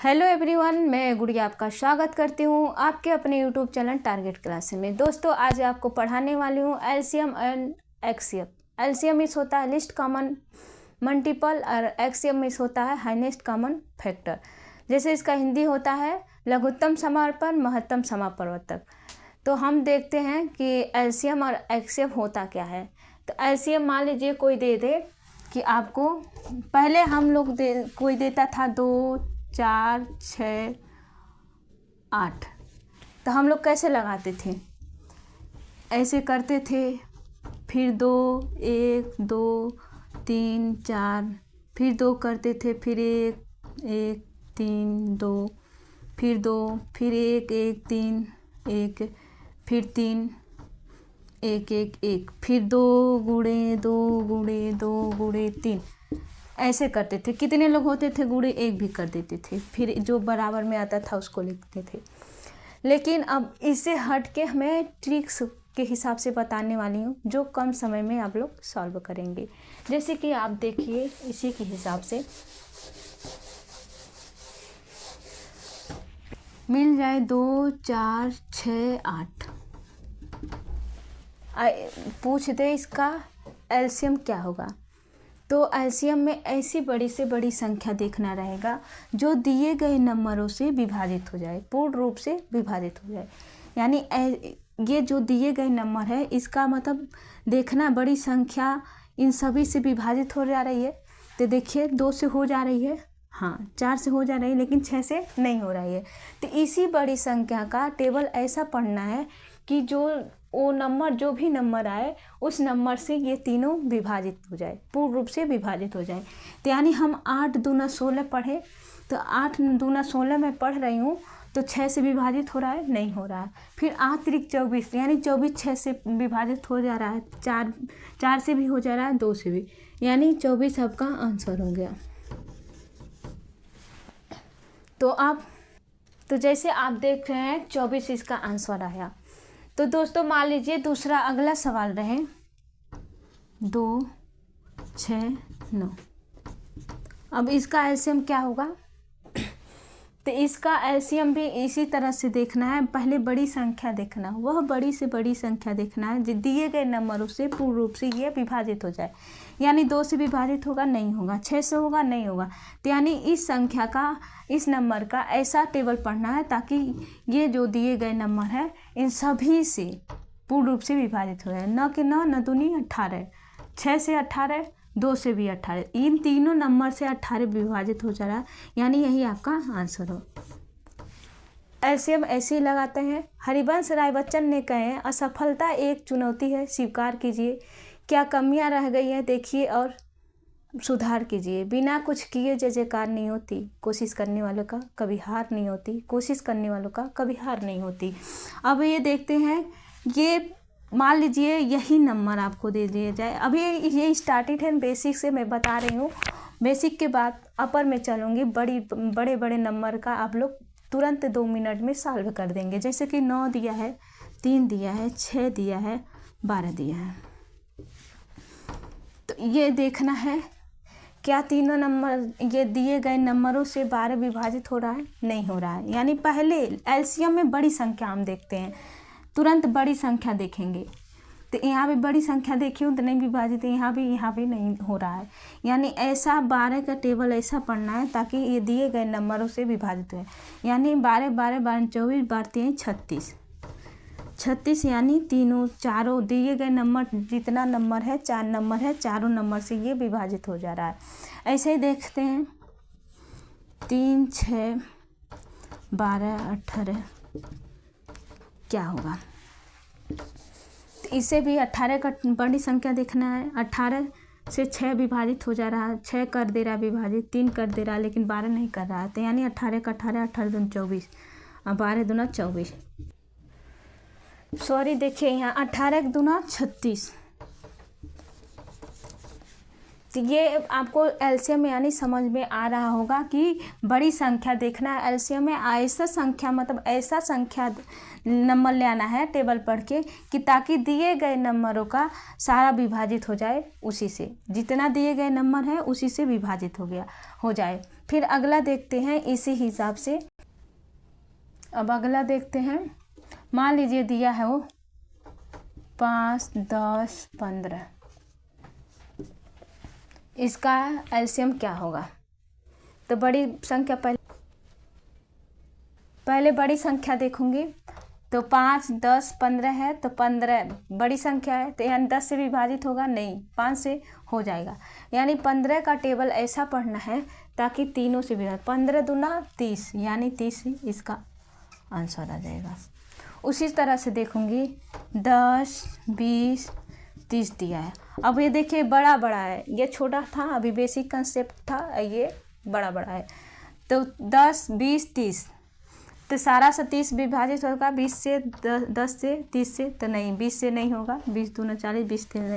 Hello everyone, मैं गुड़िया आपका स्वागत करती हूँ आपके अपने यूट्यूब चैनल टारगेट क्लास में। दोस्तों, आज आपको पढ़ाने वाली हूँ एलसीएम एंड एक्ससीएम। एलसीएम मीन्स होता है लिस्ट कॉमन मल्टीपल और एक्ससीएम मीन्स होता है हाईएस्ट कॉमन फैक्टर। जैसे इसका हिंदी होता है लघुत्तम समापन महत्तम समापवर्तक। तो हम देखते हैं कि एलसीएम और एक्ससीएम होता क्या है। तो एलसीएम मान लीजिए कोई दे दे कि आपको, पहले हम लोग कोई देता था 2, 4, 6, 8। तो हम लोग कैसे लगाते थे, ऐसे करते थे, फिर 2, 1, 2, 3, 4, फिर 2 करते थे, फिर 1, 1, 3, 2, फिर 2, फिर 1, 1, 3, 1, फिर 3, 1, 1, 1, फिर 2 गुणे 2 गुणे 2 गुणे 3 ऐसे करते थे। कितने लोग होते थे गुणे 1 भी कर देते थे, फिर जो बराबर में आता था उसको लिखते थे। लेकिन अब इससे हट के मैं ट्रिक्स के हिसाब से बताने वाली हूँ जो कम समय में आप लोग सॉल्व करेंगे। जैसे कि आप देखिए इसी के हिसाब से मिल जाए 2, 4, 6, 8। पूछ दे इसका एलसीएम क्या होगा, तो एलसीएम में ऐसी बड़ी से बड़ी संख्या देखना रहेगा जो दिए गए नंबरों से विभाजित हो जाए, पूर्ण रूप से विभाजित हो जाए। यानी ये जो दिए गए नंबर है इसका मतलब देखना बड़ी संख्या इन सभी से विभाजित हो जा रही है। तो देखिए 2 से हो जा रही है, हाँ 4 से हो जा रही है, लेकिन 6 से नहीं हो रही है। तो इसी बड़ी संख्या का टेबल ऐसा पढ़ना है कि वो नंबर जो भी नंबर आए उस नंबर से ये तीनों विभाजित हो जाए, पूर्ण रूप से विभाजित हो जाए। तो यानी हम 8 दूना 16 पढ़े, तो 8 दूना 16 में पढ़ रही हूँ, तो 6 से विभाजित हो रहा है, नहीं हो रहा है। फिर 8 त्रिक 24, यानी 24 6 से विभाजित हो जा रहा है, 4 से भी हो जा रहा है, 2 से भी, यानी 24 आपका आंसर हो गया। तो जैसे आप देख रहे हैं 24 इसका आंसर आया। तो दोस्तों मान लीजिए दूसरा अगला सवाल रहे 2, 6, 9। अब इसका एलसीएम क्या होगा, तो इसका एलसीएम भी इसी तरह से देखना है। पहले बड़ी संख्या देखना, वह बड़ी से बड़ी संख्या देखना है जो दिए गए नंबरों से पूर्ण रूप से ये विभाजित हो जाए। यानी 2 से विभाजित होगा, नहीं होगा, 6 से होगा, नहीं होगा। तो यानी इस संख्या का, इस नंबर का ऐसा टेबल पढ़ना है ताकि ये जो दिए गए नंबर है इन सभी से पूर्ण रूप से विभाजित हो जाए। न कि 9, 9 दूनी 18, 6 से 18, 2 से भी 18, इन तीनों नंबर से 18 विभाजित हो जा रहा है, यानी यही आपका आंसर हो। एलसीएम ऐसे ही लगाते हैं। हरिवंश राय बच्चन ने कहे असफलता एक चुनौती है, स्वीकार कीजिए। क्या कमियां रह गई हैं देखिए और सुधार कीजिए। बिना कुछ किए जय जयकार नहीं होती, कोशिश करने वालों का कभी हार नहीं होती, कोशिश करने वालों का कभी हार नहीं होती। अब ये देखते हैं, ये मान लीजिए यही नंबर आपको दे दिया जाए। अभी ये स्टार्टेड है बेसिक से, मैं बता रही हूँ। बेसिक के बाद अपर में चलूँगी, बड़े बड़े नंबर का आप लोग तुरंत 2 मिनट में सॉल्व कर देंगे। जैसे कि 9 दिया है, 3 दिया है, 6 दिया है, 12 दिया है। तो ये देखना है क्या तीनों नंबर ये दिए गए नंबरों से 12 विभाजित हो रहा है, नहीं हो रहा है। यानी पहले एलसीएम में बड़ी संख्या हम देखते हैं, तुरंत बड़ी संख्या देखेंगे। तो यहाँ भी बड़ी संख्या देखी हूँ तो नहीं विभाजित है, यहाँ भी नहीं हो रहा है। यानी ऐसा 12 का टेबल ऐसा पढ़ना है ताकि ये दिए गए नंबरों से विभाजित हो। यानी 12, 12, 12, 24, 12, 36, 36, यानी तीनों चारों दिए गए नंबर, जितना नंबर है 4 नंबर है, चारों नंबर से ये विभाजित हो जा रहा है। ऐसे ही देखते हैं 3, 6, 12, 18 क्या होगा। तो इसे भी 18 का बड़ी संख्या देखना है। 18 से 6 विभाजित हो जा रहा है, 6 कर दे रहा है विभाजित, 3 कर दे रहा है, लेकिन 12 नहीं कर रहा है। तो यानी 18 का 18, 18 दूना 24 और 12 दूना 24, सॉरी देखिए यहाँ 18 दूना 36, तो ये आपको एलसीएम यानी समझ में आ रहा होगा कि बड़ी संख्या देखना है एलसीएम में, ऐसा संख्या मतलब ऐसा संख्या नंबर ले आना है टेबल पढ़ के कि ताकि दिए गए नंबरों का सारा विभाजित हो जाए, उसी से जितना दिए गए नंबर है उसी से विभाजित हो जाए। फिर अगला देखते हैं इसी हिसाब से। अब अगला देखते हैं, मान लीजिए दिया है वो 5, 10, 15, इसका एलसीएम क्या होगा? तो बड़ी संख्या पहले बड़ी संख्या देखूंगी, तो 5, 10, 15 है, तो 15 बड़ी संख्या है, तो यानी 10 से विभाजित होगा नहीं, 5 से हो जाएगा। यानी 15 का टेबल ऐसा पढ़ना है ताकि तीनों से विभाजित, 15 दूना 30, यानी 30 ही इसका आंसर आ जाएगा। उसी तरह से देखूंगी 10, 20, 30 दिया है। अब ये देखिए बड़ा है, ये छोटा था अभी बेसिक कंसेप्ट था, ये बड़ा है। तो 10, 20, 30, तो सारा से 30 विभाजित होगा 20 से, 10 से, 30 से, तो नहीं 20 से नहीं होगा, 20 दूना 40,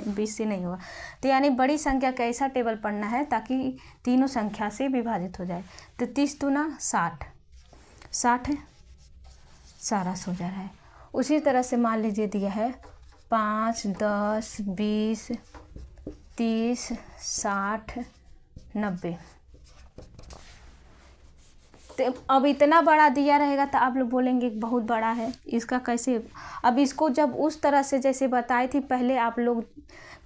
20 से नहीं होगा। तो यानी बड़ी संख्या का ऐसा टेबल पढ़ना है ताकि तीनों संख्या से विभाजित हो जाए। तो 30 दूना 60, 60 सारा सो जा रहा है। उसी तरह से मान लीजिए दिया है 5, 10, 20, 30, 60, 90। तो अब इतना बड़ा दिया रहेगा तो आप लोग बोलेंगे बहुत बड़ा है, इसका कैसे? अब इसको जब उस तरह से जैसे बताई थी पहले आप लोग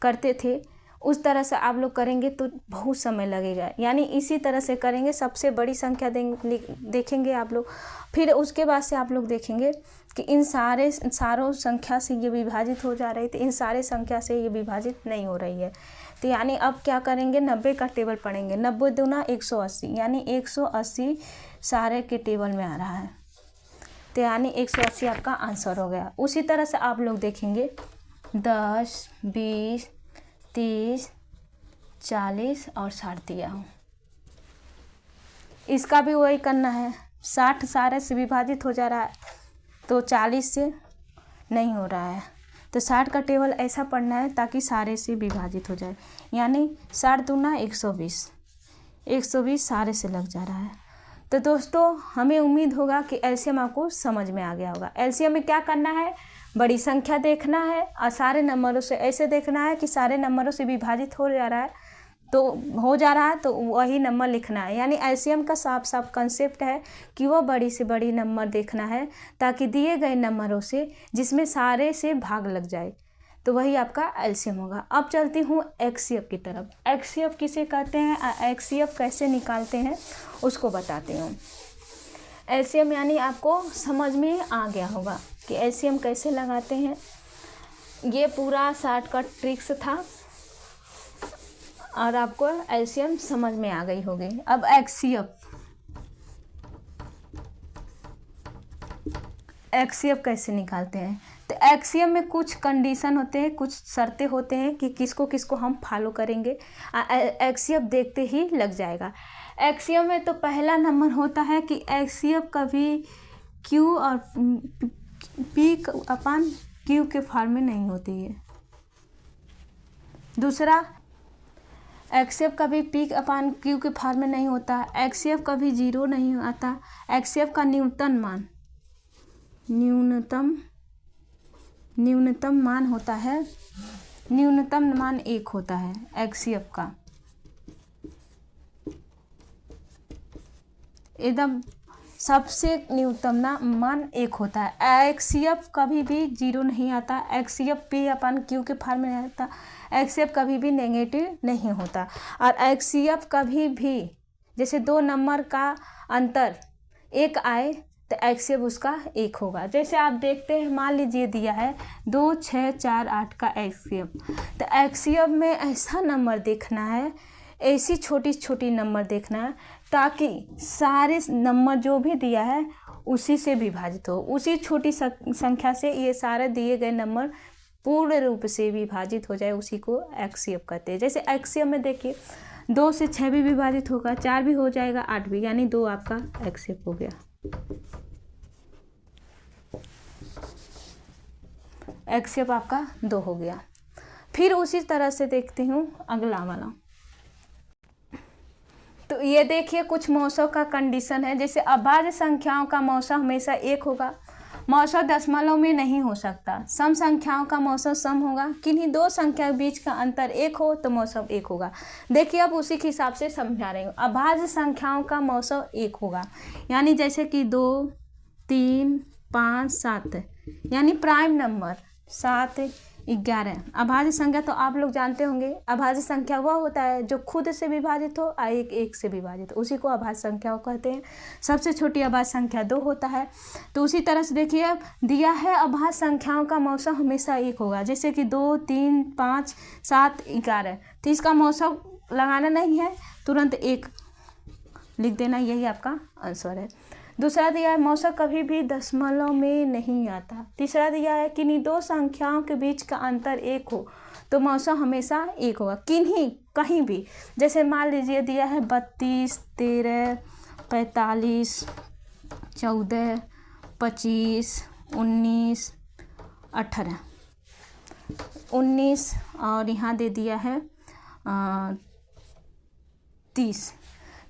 करते थे, उस तरह से आप लोग करेंगे तो बहुत समय लगेगा। यानी इसी तरह से करेंगे, सबसे बड़ी संख्या देखेंगे आप लोग, फिर उसके बाद से आप लोग देखेंगे कि इन सारों संख्या से ये विभाजित हो जा रही, तो इन सारे संख्या से ये विभाजित नहीं हो रही है। तो यानी अब क्या करेंगे, 90 का टेबल पढ़ेंगे। 90 दूना 180, यानी 180 सारे के टेबल में आ रहा है, तो यानी 180 आपका आंसर हो गया। उसी तरह से आप लोग देखेंगे 10, 20, 30, 40 और 60 दिया हूँ, इसका भी वही करना है। 60 सारे से विभाजित हो जा रहा है, तो 40 से नहीं हो रहा है, तो 60 का टेबल ऐसा पढ़ना है ताकि सारे से विभाजित हो जाए। यानी 60 दूना 120, 120 सारे से लग जा रहा है। तो दोस्तों हमें उम्मीद होगा कि एलसीएम आपको समझ में आ गया होगा। एलसीएम में क्या करना है, बड़ी संख्या देखना है और सारे नंबरों से ऐसे देखना है कि सारे नंबरों से विभाजित हो जा रहा है, तो वही नंबर लिखना है। यानी एलसीएम का साफ कंसेप्ट है कि वो बड़ी से बड़ी नंबर देखना है ताकि दिए गए नंबरों से जिसमें सारे से भाग लग जाए, तो वही आपका एलसीएम होगा। अब चलती हूँ एक्ससीएफ की तरफ। एक्ससीएफ किसे कहते हैं, एक्ससीएफ कैसे निकालते हैं उसको बताती हूँ। एलसीएम यानी आपको समझ में आ गया होगा कि एलसीएम कैसे लगाते हैं। ये पूरा शॉर्टकट ट्रिक्स था और आपको एलसीएम समझ में आ गई होगी। अब एक्ससीएफ कैसे निकालते हैं, तो एक्ससीएफ में कुछ कंडीशन होते हैं, कुछ शर्तें होते हैं कि किसको हम फॉलो करेंगे। एक्ससीएफ देखते ही लग जाएगा। एक्ससीएफ में तो पहला नंबर होता है कि एक्ससीएफ कभी क्यू और पी अपान क्यू के फॉर्म में नहीं होती है। दूसरा, एक्ससीएफ कभी पी अपान क्यू के फॉर्म में नहीं होता। एक्ससीएफ कभी 0 नहीं आता। एक्ससीएफ का न्यूनतम मान होता है, न्यूनतम मान 1 होता है एक्ससीएफ का, एकदम सबसे न्यूनतम मान 1 होता है। एक्ससीएफ कभी भी 0 नहीं आता। एक्ससीएफ पी अपान क्यू के फॉर्म में नहीं आता। एक्ससीएफ कभी भी नेगेटिव नहीं होता। और एक्ससीएफ कभी भी जैसे 2 नंबर का अंतर 1 आए तो एक्ससीएफ उसका 1 होगा। जैसे आप देखते हैं, मान लीजिए दिया है 2, 6, 4, 8 का एक्ससीएफ, तो एक्ससीएफ में ऐसा नंबर देखना है, ऐसी छोटी नंबर देखना है ताकि सारे नंबर जो भी दिया है उसी से विभाजित हो। उसी छोटी संख्या से ये सारे दिए गए नंबर पूर्ण रूप से विभाजित हो जाए, उसी को एक्ससीएफ कहते हैं। जैसे एक्ससीएफ में देखिए 2 से 6 भी विभाजित होगा, 4 भी हो जाएगा, 8 भी, यानी 2 आपका एक्ससीएफ हो गया। एक्ससीएफ आपका 2 हो गया। फिर उसी तरह से देखती हूँ अगला वाला। तो ये देखिए कुछ मौसों का कंडीशन है, जैसे अभाज्य संख्याओं का मौसा हमेशा एक होगा, मौसा दशमलव में नहीं हो सकता। सम संख्याओं का मौसा सम होगा, किन्हीं दो संख्या के बीच का अंतर एक हो तो मौसा एक होगा। देखिए अब उसी के हिसाब से समझा रही हूँ। अभाज्य संख्याओं का मौसा एक होगा, यानी जैसे कि 2, 3, 5, 7, यानी प्राइम नंबर 7, 11। अभाज्य संख्या तो आप लोग जानते होंगे, अभाज्य संख्या वह होता है जो खुद से विभाजित हो और एक से विभाजित हो, उसी को अभाज्य संख्या कहते हैं। सबसे छोटी अभाज्य संख्या 2 होता है। तो उसी तरह से देखिए दिया है अभाज्य संख्याओं का मौसा हमेशा एक होगा, जैसे कि 2, 3, 5, 7, 11। तो इसका मौसा लगाना नहीं है, तुरंत एक लिख देना, यही आपका आंसर है। दूसरा दिया है मौसा कभी भी दशमलव में नहीं आता। तीसरा दिया है किन्हीं दो संख्याओं के बीच का अंतर एक हो तो मौसा हमेशा एक होगा, किन्हीं कहीं भी। जैसे मान लीजिए दिया है 32, 13, 45, 14, 25, 19, 18, 19 और यहाँ दे दिया है 30।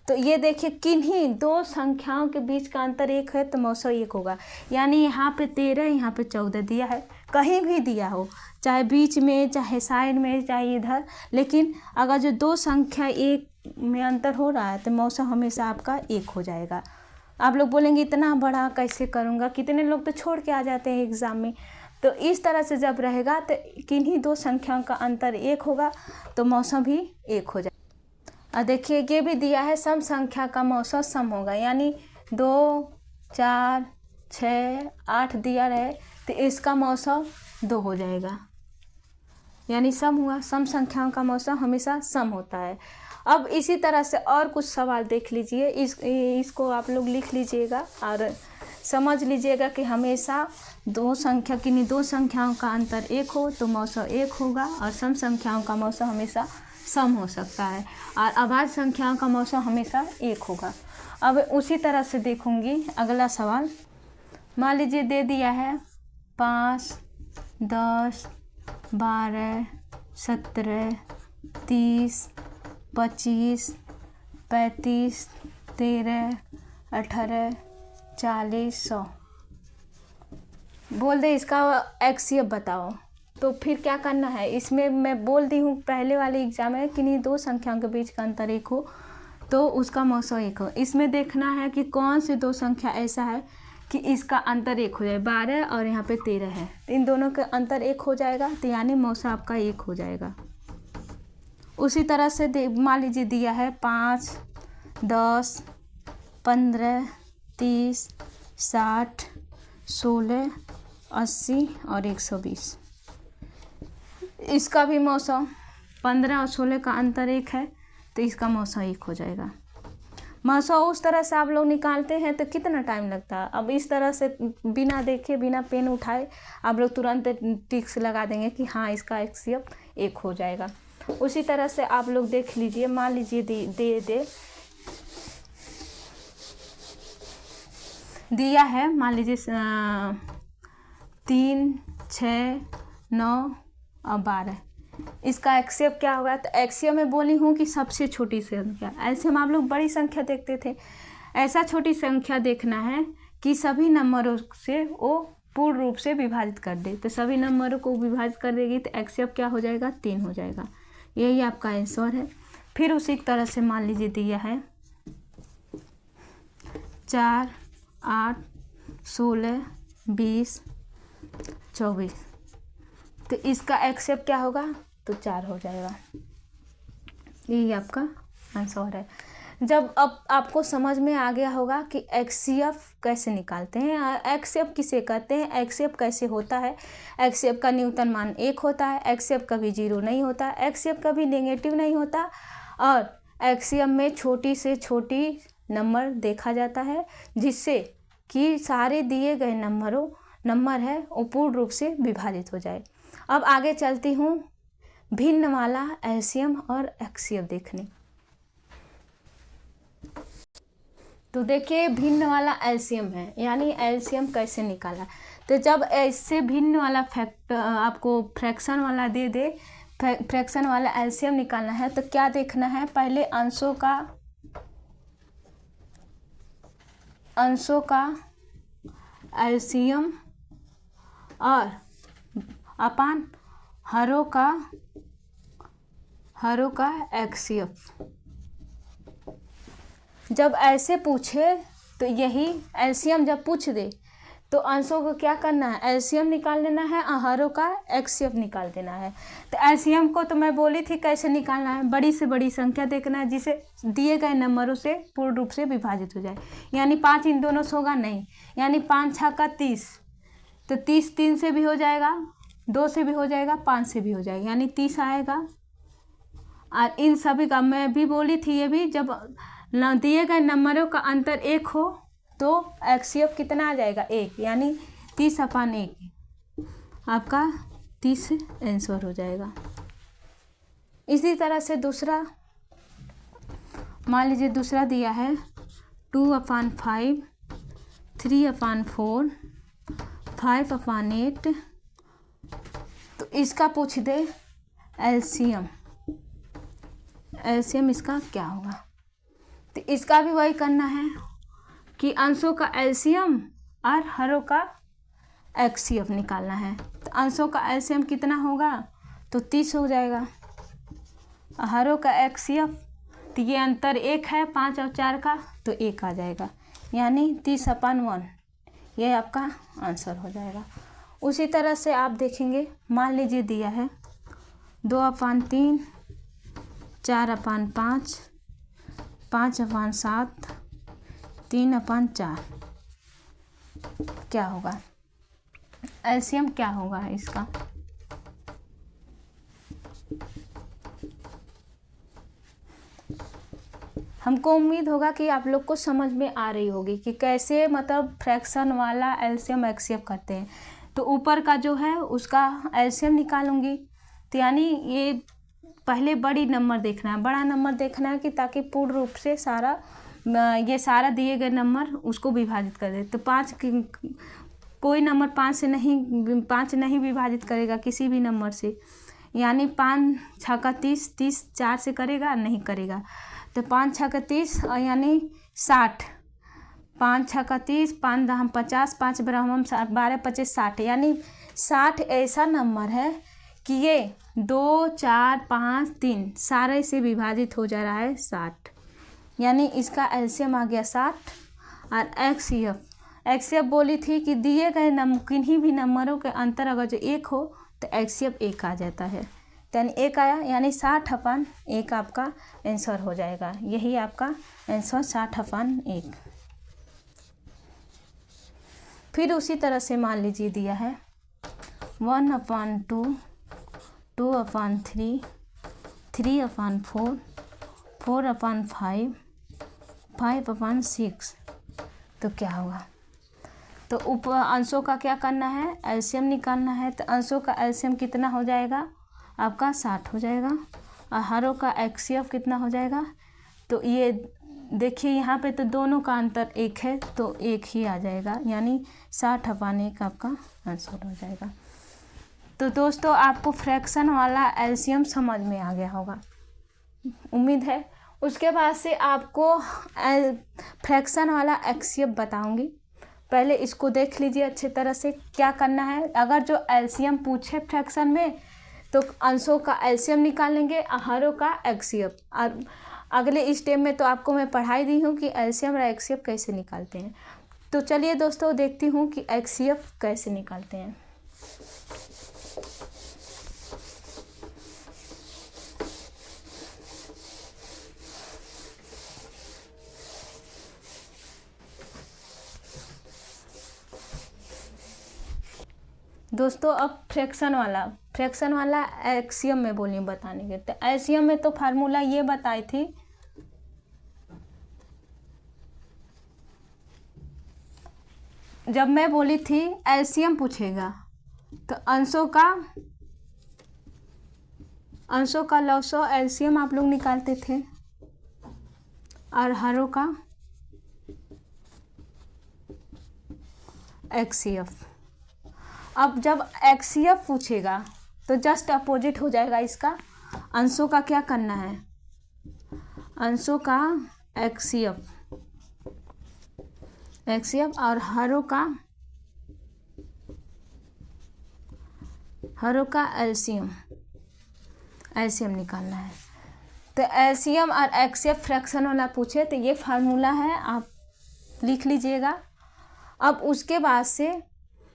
तो ये देखिए किन्हीं दो संख्याओं के बीच का अंतर एक है तो मौसा एक होगा, यानी यहाँ पे 13, यहाँ पे 14 दिया है, कहीं भी दिया हो, चाहे बीच में, चाहे साइड में, चाहे इधर, लेकिन अगर जो दो संख्या एक में अंतर हो रहा है तो मौसा हमेशा आपका एक हो जाएगा। आप लोग बोलेंगे इतना बड़ा कैसे करूँगा, कितने लोग तो छोड़ के आ जाते हैं एग्ज़ाम में। तो इस तरह से जब रहेगा तो किन्हीं दो संख्याओं का अंतर एक होगा तो मौसा भी एक हो जाएगा। और देखिए ये भी दिया है सम संख्या का मौसा सम होगा, यानी 2, 4, 6, 8 दिया रहे तो इसका मौसा 2 हो जाएगा, यानी सम हुआ। सम संख्याओं का मौसा हमेशा सम होता है। अब इसी तरह से और कुछ सवाल देख लीजिए, इसको आप लोग लिख लीजिएगा और समझ लीजिएगा कि हमेशा किन्हीं दो संख्याओं का अंतर एक हो तो मौसा एक होगा, और सम संख्याओं का मौसा हमेशा सम हो सकता है, और अभाज्य संख्याओं का मौसा हमेशा एक होगा। अब उसी तरह से देखूंगी अगला सवाल। मान लीजिए दे दिया है 5, 10, 12, 17, 30, 25, 35, 13, 18, 40, 100। बोल दे इसका एक्सएफ बताओ। तो फिर क्या करना है, इसमें मैं बोल दी हूँ पहले वाले एग्जाम में किन्हीं दो संख्याओं के बीच का अंतर एक हो तो उसका मौसा एक हो। इसमें देखना है कि कौन से दो संख्या ऐसा है कि इसका अंतर एक हो जाए। 12 और यहाँ पे 13 है, इन दोनों का अंतर एक हो जाएगा तो यानी मौसा आपका एक हो जाएगा। उसी तरह से मान लीजिए दिया है 5, 10, 15, 30, 60, 16, 80 और 120। इसका भी मौसा 15 और 16 का अंतर एक है तो इसका मौसा एक हो जाएगा। मौसा उस तरह से आप लोग निकालते हैं तो कितना टाइम लगता है। अब इस तरह से बिना देखे, बिना पेन उठाए आप लोग तुरंत टिक्स लगा देंगे कि हाँ इसका एक्सएफ एक हो जाएगा। उसी तरह से आप लोग देख लीजिए, मान लीजिए दिया है, मान लीजिए 3, 6, 9 और 12। इसका एक्सएफ क्या होगा। तो एक्सएफ में बोली हूँ कि सबसे छोटी संख्या, ऐसे हम आप लोग बड़ी संख्या देखते थे, ऐसा छोटी संख्या देखना है कि सभी नंबरों से वो पूर्ण रूप से विभाजित कर दे। तो सभी नंबरों को विभाजित कर देगी तो एक्सएफ क्या हो जाएगा, 3 हो जाएगा। यही आपका आंसर है। फिर उसी तरह से मान लीजिए दिया है 4, 8, 16, 20, 24। तो इसका एक्सएफ क्या होगा, तो 4 हो जाएगा। यही आपका आंसर है। जब अब आपको समझ में आ गया होगा कि एक्सएफ कैसे निकालते हैं, एक्सएफ किसे कहते हैं, एक्सएफ कैसे होता है, एक्सएफ का न्यूनतम मान 1 होता है, एक्सएफ कभी 0 नहीं होता, एक्सएफ कभी नेगेटिव नहीं होता, और एक्सएफ में छोटी से छोटी नंबर देखा जाता है जिससे कि सारे दिए गए नंबर है वो पूर्ण रूप से विभाजित हो जाए। अब आगे चलती हूँ भिन्न वाला एलसीएम और एक्सएफ देखने। तो देखिए भिन्न वाला एलसीएम है, यानी एलसीएम कैसे निकाला। तो जब ऐसे भिन्न वाला आपको फ्रैक्शन वाला दे दे, फ्रैक्शन वाला एलसीएम निकालना है तो क्या देखना है, पहले अंशों का अंशों का एलसीएम और अपान हरों का एचसीएफ। जब ऐसे पूछे तो यही एलसीएम जब पूछ दे तो अंशों को क्या करना है, एलसीएम निकाल लेना है और हरों का एचसीएफ निकाल देना है। तो एलसीएम को तो मैं बोली थी कैसे निकालना है, बड़ी से बड़ी संख्या देखना है जिसे दिए गए नंबरों से पूर्ण रूप से विभाजित हो जाए। यानी 5 इन दोनों से होगा नहीं, यानी 5 6 का 30, तो 30 3 से भी हो जाएगा, 2 से भी हो जाएगा, 5 से भी हो जाएगा, यानी 30 आएगा। और इन सभी का मैं भी बोली थी, ये भी जब दिए गए नंबरों का अंतर 1 हो तो एचसीएफ कितना आ जाएगा 1, यानी 30/1 आपका 30 आंसर हो जाएगा। इसी तरह से दूसरा मान लीजिए, दूसरा दिया है 2/5, 3/4, 5/8, तो इसका पूछ दे एलसीएम इसका क्या होगा। तो इसका भी वही करना है कि अंशों का एलसीएम और हरों का एचसीएफ निकालना है। तो अंशों का एलसीएम कितना होगा, तो 30 हो जाएगा, हरों का एचसीएफ, तो ये अंतर 1 है 5 और 4 का, तो 1 आ जाएगा, यानी 30/1, ये आपका आंसर हो जाएगा। उसी तरह से आप देखेंगे, मान लीजिए दिया है 2/3, 4/5, 5/7, 3/4, क्या होगा, एलसीएम क्या होगा इसका। हमको उम्मीद होगा कि आप लोग को समझ में आ रही होगी कि कैसे मतलब फ्रैक्शन वाला एलसीएम एचसीएफ करते हैं। तो ऊपर का जो है उसका एलसीएम निकालूंगी, तो यानी ये पहले बड़ी नंबर देखना है, बड़ा नंबर देखना है कि ताकि पूर्ण रूप से ये सारा दिए गए नंबर उसको विभाजित कर दे। तो 5 कोई नंबर 5 नहीं विभाजित करेगा किसी भी नंबर से, यानी 5 6 का 30, 30 4 से करेगा नहीं करेगा, तो 5 6 का 30 और यानी 60, 5 6 का 30, 5 10 50, 5 12 25 60, यानी 60 ऐसा नंबर है कि ये 2 4 5 3 सारे से विभाजित हो जा रहा है 60, यानी इसका एलसीएम आ गया 60। और एचसीएफ बोली थी कि दिए गए किन्हीं भी नंबरों के अंतर अगर जो 1 हो तो एचसीएफ 1 आ जाता है, तो यानी 1 आया, यानी 60/1 आपका आंसर हो जाएगा। यही आपका आंसर 60/1। फिर उसी तरह से मान लीजिए दिया है 1/2, 2/3, 3/4, 4/5, 5/6, तो क्या होगा। तो अंशों का क्या करना है, एलसीएम निकालना है। तो अंशों का एलसीएम कितना हो जाएगा आपका 60 हो जाएगा, और हरों का एचसीएफ कितना हो जाएगा। तो ये देखिए यहाँ पे तो दोनों का अंतर 1 है, तो 1 ही आ जाएगा, यानी 60/1 आपका आंसर हो जाएगा। तो दोस्तों आपको फ्रैक्शन वाला एलसीएम समझ में आ गया होगा, उम्मीद है। उसके बाद से आपको फ्रैक्शन वाला एचसीएफ बताऊंगी, पहले इसको देख लीजिए अच्छे तरह से क्या करना है। अगर जो एलसीएम पूछे फ्रैक्शन में तो अंशों का एलसीएम निकालेंगे, हरों का एचसीएफ। और अगले स्टेप में तो आपको मैं पढ़ाई दी हूँ कि एलसीएम और एचसीएफ कैसे निकालते हैं। तो चलिए दोस्तों देखती हूँ कि एचसीएफ कैसे निकालते हैं। दोस्तों अब फ्रैक्शन वाला एचसीएम में बोली बताने के। तो एचसीएम में तो फार्मूला ये बताई थी, जब मैं बोली थी एलसीएम पूछेगा तो अंशों का लसो एलसीएम आप लोग निकालते थे, और हरों का एचसीएफ। अब जब एचसीएफ पूछेगा तो जस्ट अपोजिट हो जाएगा इसका, अंशों का क्या करना है, अंशों का एचसीएफ HCF और हरों का एलसीएम निकालना है। तो एलसीएम और HCF फ्रैक्शन वाला पूछे तो ये फार्मूला है, आप लिख लीजिएगा। अब उसके बाद से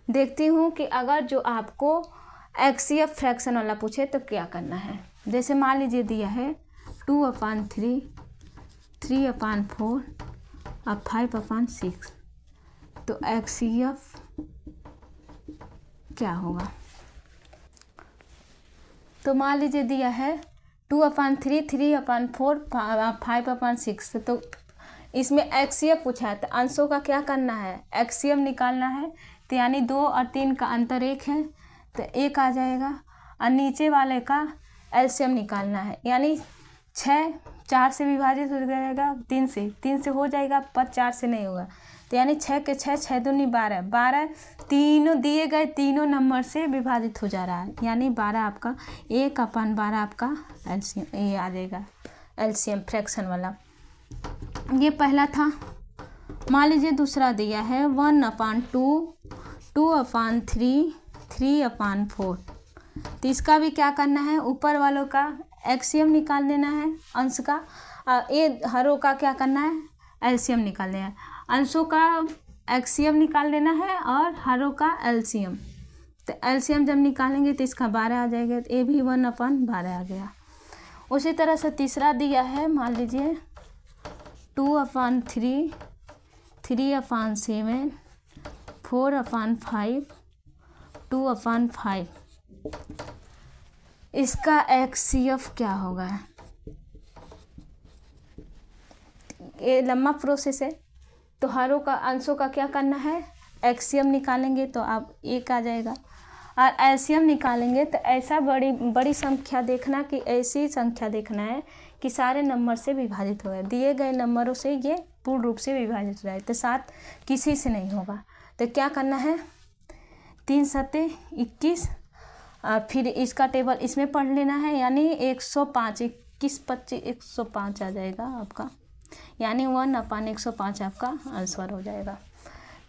देखती हूँ कि अगर जो आपको HCF फ्रैक्शन वाला पूछे तो क्या करना है। जैसे मान लीजिए दिया है 2/3, 3/4 और 5/6, तो HCF क्या होगा। तो मान लीजिए दिया है 2/3, 3/4, 5/6, तो इसमें HCF पूछा है तो अंशों का क्या करना है, HCF निकालना है। तो यानी 2 और 3 का अंतर 1 है तो 1 आ जाएगा, और नीचे वाले का एलसीएम निकालना है। यानी 6 4 से विभाजित हो जाएगा, 3 से हो जाएगा, पर 4 से नहीं होगा। तो यानी 6 के 6, 6 दूनी 12, 12 तीनों दिए गए तीनों नंबर से विभाजित हो जा रहा है। यानी 12 आपका 1/12 आपका एलसीएम ये आ जाएगा, एलसीएम फ्रैक्शन वाला। ये पहला था। मान लीजिए दूसरा दिया है 1/2, 2/3, 3/4। तो इसका भी क्या करना है, ऊपर वालों का HCF निकाल देना है अंश का, और ये हरों का क्या करना है, एलसीएम निकाल देना है। अंशों का HCF निकाल देना है और हरों का एलसीएम। तो एलसीएम जब निकालेंगे तो इसका 12 आ जाएगा, तो ये भी 1/12 आ गया। उसी तरह से तीसरा दिया है, मान लीजिए 2/3, 3/7, 4/5, 2/5। इसका HCF क्या होगा। ये लंबा प्रोसेस है, तो हरों का अंशों का क्या करना है, HCF निकालेंगे तो आप 1 आ जाएगा, और एलसीएम निकालेंगे तो ऐसा बड़ी संख्या देखना कि ऐसी संख्या देखना है कि सारे नंबर से विभाजित हो गए, दिए गए नंबरों से ये पूर्ण रूप से विभाजित हो रहा है, तो 7 किसी से नहीं होगा। तो क्या करना है, 3 7 21, और फिर इसका टेबल इसमें पढ़ लेना है। यानी 105, 21 25 105 आ जाएगा आपका, यानी 1/105 आपका आंसर हो जाएगा।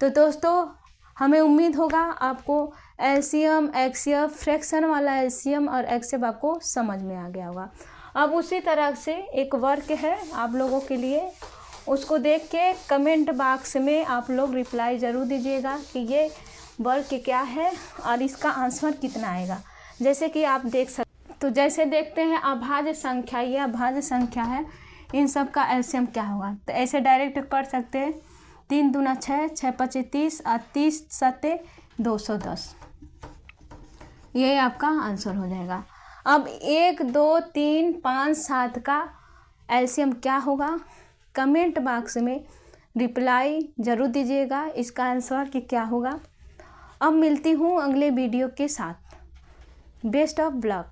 तो दोस्तों हमें उम्मीद होगा आपको एलसीएम, HCF, फ्रैक्शन वाला एलसीएम और HCF आपको समझ में आ गया होगा। अब उसी तरह से एक वर्क है आप लोगों के लिए, उसको देख के कमेंट बॉक्स में आप लोग रिप्लाई ज़रूर दीजिएगा कि ये वर्क क्या है और इसका आंसर कितना आएगा। जैसे कि आप देख सकते, तो जैसे देखते हैं अभाज्य संख्या, ये अभाज्य संख्या है, इन सब का एलसीएम क्या होगा। तो ऐसे डायरेक्ट पढ़ सकते हैं, 3 दूना 6, 6 5 30 और 30 7 210, ये आपका आंसर हो जाएगा। अब 1 2 3 5 7 का एलसीएम क्या होगा, कमेंट बॉक्स में रिप्लाई ज़रूर दीजिएगा इसका आंसर कि क्या होगा। अब मिलती हूँ अगले वीडियो के साथ। Best of luck.